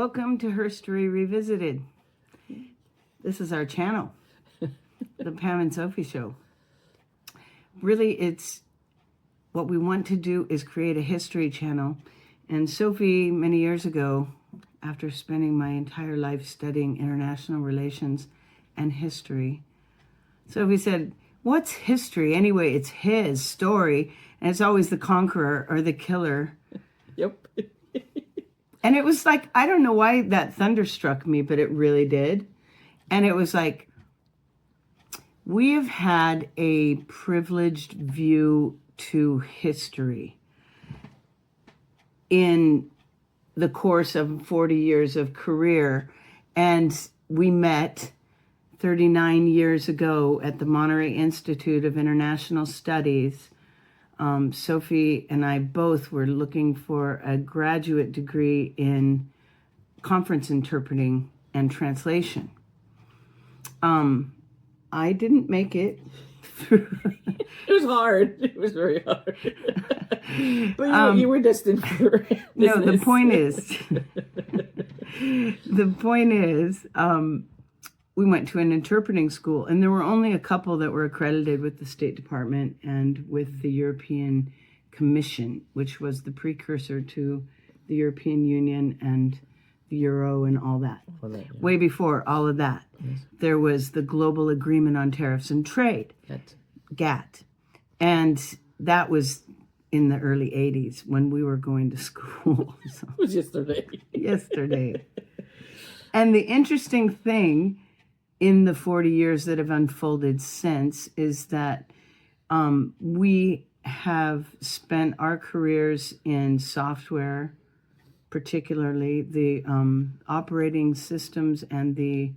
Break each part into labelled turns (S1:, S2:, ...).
S1: Welcome to Herstory Revisited. This is our channel, the Pam and Sophie Show. Really, it's what we want to do is create a history channel. And Sophie, many years ago, after spending my entire life studying international relations and history, Sophie said, "What's history? Anyway, it's his story, and it's always the conqueror or the killer."
S2: Yep.
S1: And it was like, I don't know why that thunderstruck me, but it really did. And it was like, we have had a privileged view to history in the course of 40 years of career. And we met 39 years ago at the Monterey Institute of International Studies. Sophie and I both were looking for a graduate degree in conference interpreting and translation. I didn't make it through.
S2: It was hard. It was very hard. But you were destined for business.
S1: No, the point is, we went to an interpreting school, and there were only a couple that were accredited with the State Department and with the European Commission, which was the precursor to the European Union and the Euro and all that. Way before all of that, yes. There was the Global Agreement on Tariffs and Trade, GATT. And that was in the early 80s when we were going to school. So,
S2: it was yesterday.
S1: Yesterday. And the interesting thing in the 40 years that have unfolded since is that we have spent our careers in software, particularly the operating systems and the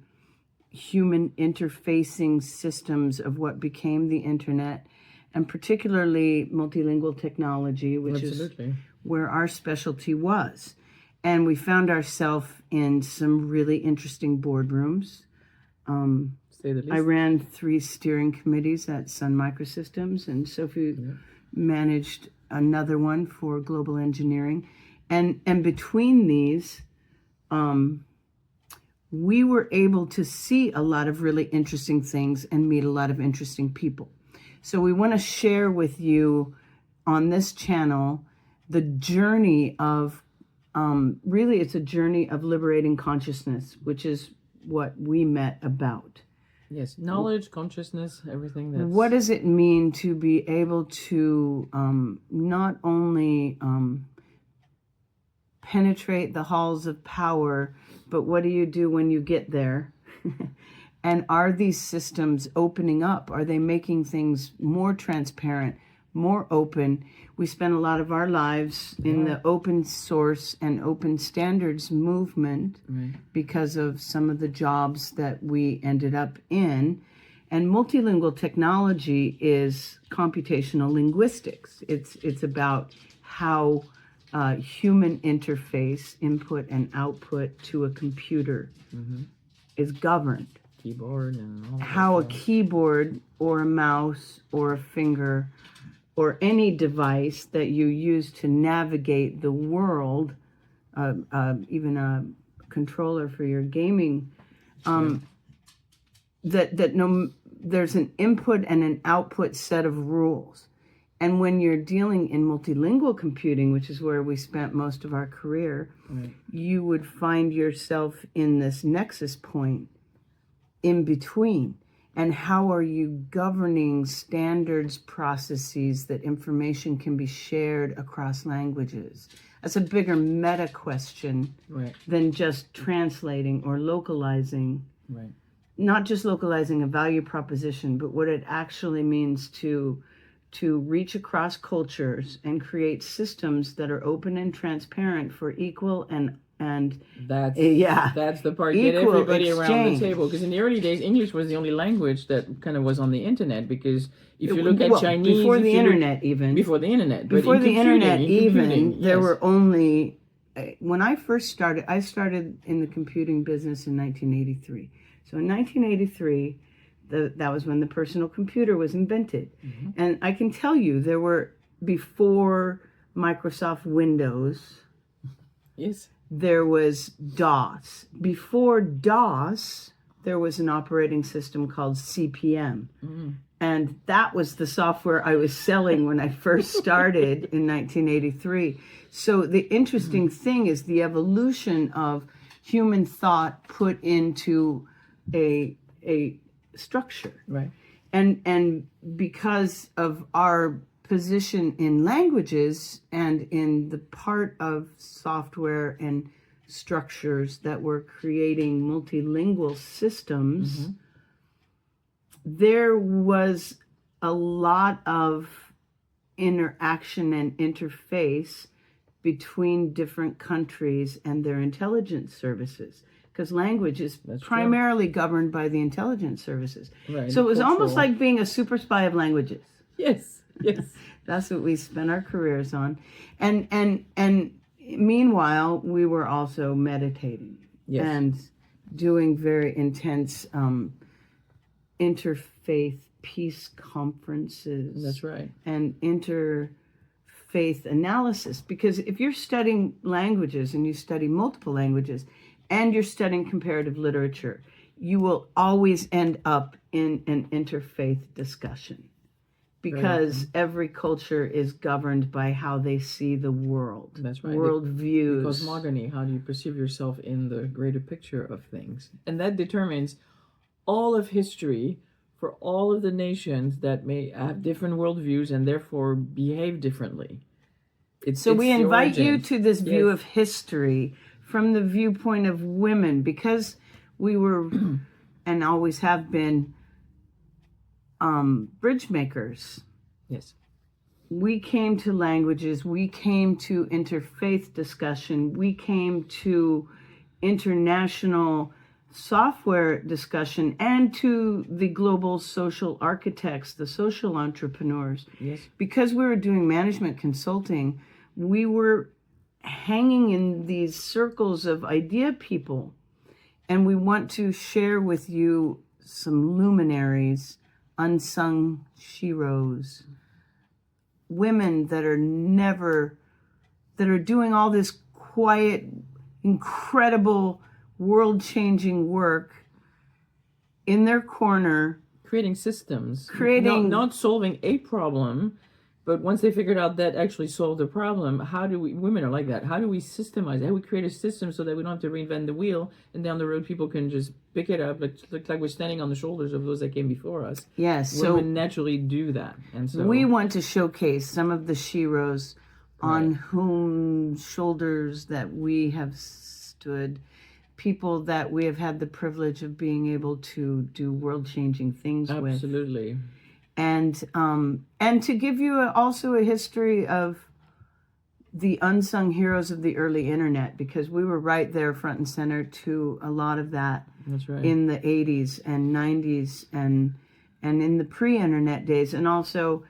S1: human interfacing systems of what became the internet, and particularly multilingual technology, which
S2: Absolutely.
S1: is where our specialty was. And we found ourselves in some really interesting boardrooms.
S2: Say the least.
S1: I ran 3 steering committees at Sun Microsystems, and Sophie managed another one for global engineering. And between these, we were able to see a lot of really interesting things and meet a lot of interesting people. So we want to share with you on this channel the journey of, really it's a journey of liberating consciousness, which is what we met about.
S2: Yes, knowledge, consciousness, everything. That's...
S1: What does it mean to be able to not only penetrate the halls of power, but what do you do when you get there? And are these systems opening up? Are they making things more transparent, more open? We spend a lot of our lives in the open source and open standards movement because of some of the jobs that we ended up in. And multilingual technology is computational linguistics. It's about how human interface, input and output to a computer is governed.
S2: Keyboard and all
S1: how a keyboard or a mouse or a finger or any device that you use to navigate the world, even a controller for your gaming, there's an input and an output set of rules. And when you're dealing in multilingual computing, which is where we spent most of our career, you would find yourself in this nexus point in between. And how are you governing standards processes that information can be shared across languages? That's a bigger meta question than just translating or localizing. Not just localizing a value proposition, but what it actually means to reach across cultures and create systems that are open and transparent for equal and
S2: that's the part, get everybody around the table, because in the early days English was the only language that kind of was on the internet, because if you look at Chinese
S1: before the internet there were only when I first started, I started in the computing business in 1983. So in 1983 that was when the personal computer was invented. And I can tell you there were, before Microsoft Windows, there was DOS. Before DOS, there was an operating system called CP/M. And that was the software I was selling when I first started in 1983. So the interesting thing is the evolution of human thought put into a structure.
S2: Right.
S1: And because of our position in languages and in the part of software and structures that were creating multilingual systems, there was a lot of interaction and interface between different countries and their intelligence services, because language is primarily governed by the intelligence services. Right. So it was almost like being a super spy of languages.
S2: Yes.
S1: That's what we spent our careers on. And meanwhile, we were also meditating and doing very intense interfaith peace conferences.
S2: That's right.
S1: And interfaith analysis. Because if you're studying languages and you study multiple languages and you're studying comparative literature, you will always end up in an interfaith discussion. Because every culture is governed by how they see the world.
S2: That's right.
S1: Worldviews.
S2: The cosmogony, how do you perceive yourself in the greater picture of things? And that determines all of history for all of the nations that may have different worldviews and therefore behave differently.
S1: So we invite you to this view of history from the viewpoint of women, because we were and always have been bridge makers.
S2: Yes.
S1: We came to languages, we came to interfaith discussion, we came to international software discussion, and to the global social architects, the social entrepreneurs.
S2: Yes.
S1: Because we were doing management consulting, we were hanging in these circles of idea people, and we want to share with you some luminaries, unsung sheroes, women that are doing all this quiet, incredible, world-changing work in their corner,
S2: creating systems, not solving a problem, but once they figured out that actually solved the problem, women are like that, how do we systemize it? How do we create a system so that we don't have to reinvent the wheel, and down the road people can just pick it up, look like we're standing on the shoulders of those that came before us.
S1: Yes.
S2: Women naturally do that. And so
S1: we want to showcase some of the sheroes on whom shoulders that we have stood, people that we have had the privilege of being able to do world-changing things with.
S2: Absolutely.
S1: And to give you also a history of the unsung heroes of the early internet, because we were right there front and center to a lot of that.
S2: That's right.
S1: In the 80s and 90s and in the pre-internet days. And also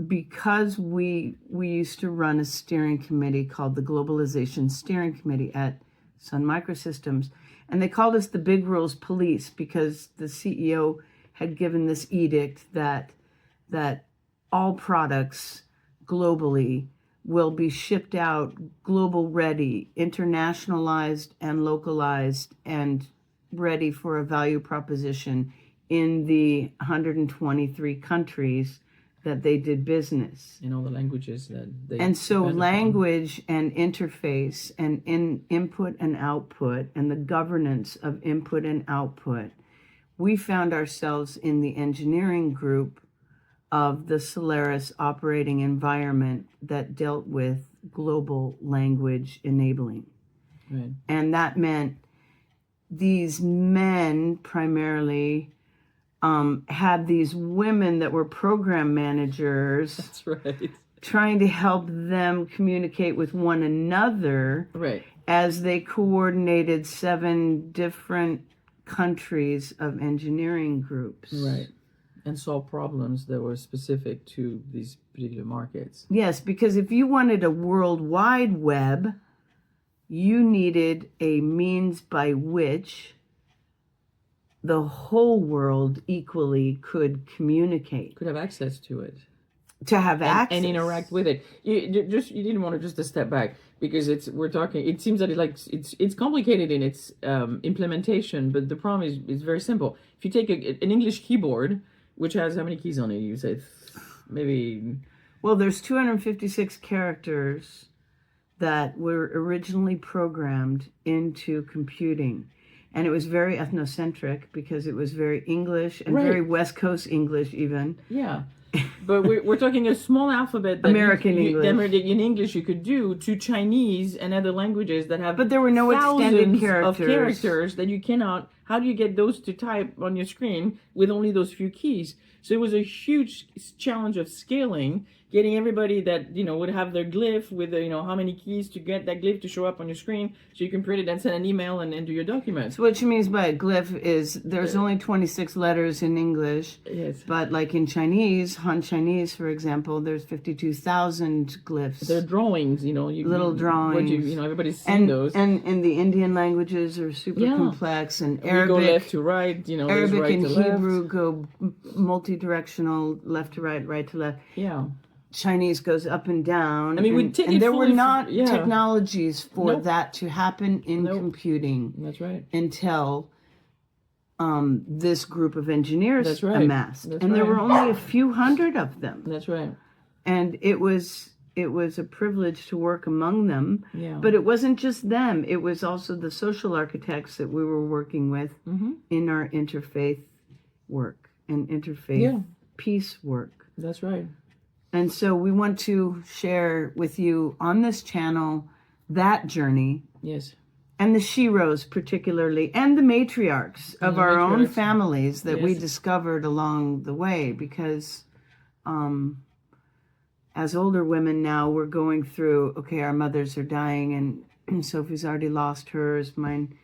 S1: because we used to run a steering committee called the Globalization Steering Committee at Sun Microsystems, and they called us the Big Rules Police, because the CEO had given this edict that all products globally will be shipped out global ready, internationalized and localized, and ready for a value proposition in the 123 countries that they did business.
S2: In all the languages that they...
S1: And so language and interface and input and output and the governance of input and output, we found ourselves in the engineering group of the Solaris operating environment that dealt with global language enabling.
S2: Right.
S1: And that meant these men primarily had these women that were program managers.
S2: That's right.
S1: Trying to help them communicate with one another.
S2: Right.
S1: As they coordinated 7 different countries of engineering groups.
S2: Right. And solve problems that were specific to these particular markets.
S1: Yes, because if you wanted a worldwide web, you needed a means by which the whole world equally could communicate.
S2: Could have access to it.
S1: to have access
S2: and interact with it. You didn't want to just a step back, because it seems that it's complicated in its implementation, but the problem is very simple. If you take an English keyboard, which has how many keys on it? You say maybe.
S1: Well, there's 256 characters that were originally programmed into computing. And it was very ethnocentric because it was very English and very West Coast English even.
S2: Yeah. But we're talking a small alphabet that
S1: American English.
S2: In English you could do to Chinese and other languages that have
S1: but there were no extended
S2: characters that you cannot. How do you get those to type on your screen with only those few keys? So it was a huge challenge of scaling, getting everybody that, would have their glyph with, how many keys to get that glyph to show up on your screen so you can print it and send an email and do your documents.
S1: So what she means by a glyph is there's only 26 letters in English.
S2: Yes.
S3: But like in Chinese, Han Chinese, for example, there's 52,000 glyphs.
S2: They're drawings,
S1: little drawings.
S2: Everybody's seen those.
S1: And in the Indian languages are super complex, and Arabic.
S2: We go left to right,
S1: Arabic
S2: right
S1: and
S2: to left.
S1: Hebrew go multi-directional, left to right to left.
S2: Yeah.
S1: Chinese goes up and down.
S2: I mean,
S1: and there were not technologies for that to happen in computing.
S2: That's right.
S1: Until this group of engineers amassed.
S2: That's
S1: and there were only a few hundred of them.
S2: That's right.
S1: And it was a privilege to work among them.
S2: Yeah.
S1: But it wasn't just them. It was also the social architects that we were working with in our interfaith work and interfaith peace work.
S2: That's right.
S1: And so we want to share with you on this channel that journey.
S2: Yes.
S1: And the sheroes particularly, and the matriarchs of our own families that we discovered along the way, because as older women now, we're going through, our mothers are dying, and Sophie's already lost hers. Mine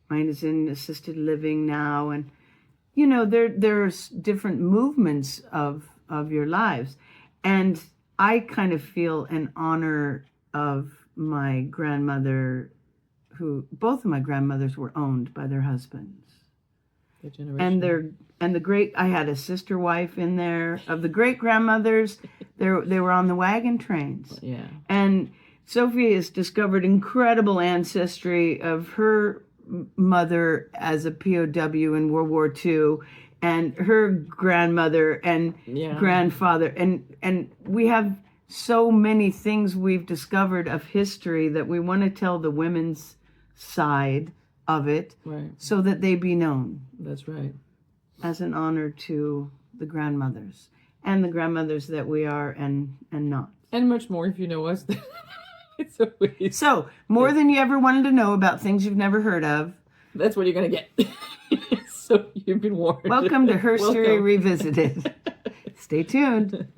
S1: is in assisted living now. And, there's different movements of your lives. And I kind of feel an honor of my grandmother, both of my grandmothers were owned by their husbands. And I had a sister wife in there. Of the great grandmothers, they were on the wagon trains.
S2: Yeah.
S1: And Sophie has discovered incredible ancestry of her mother as a POW in World War II, and her grandmother and grandfather. And we have so many things we've discovered of history that we want to tell the women's side of it, so that they be known.
S2: That's right.
S1: As an honor to the grandmothers and the grandmothers that we are and not.
S2: And much more if you know us.
S1: So more than you ever wanted to know about things you've never heard of.
S2: That's what you're going to get. So you've been warned.
S1: Welcome to Herstory Revisited. Stay tuned.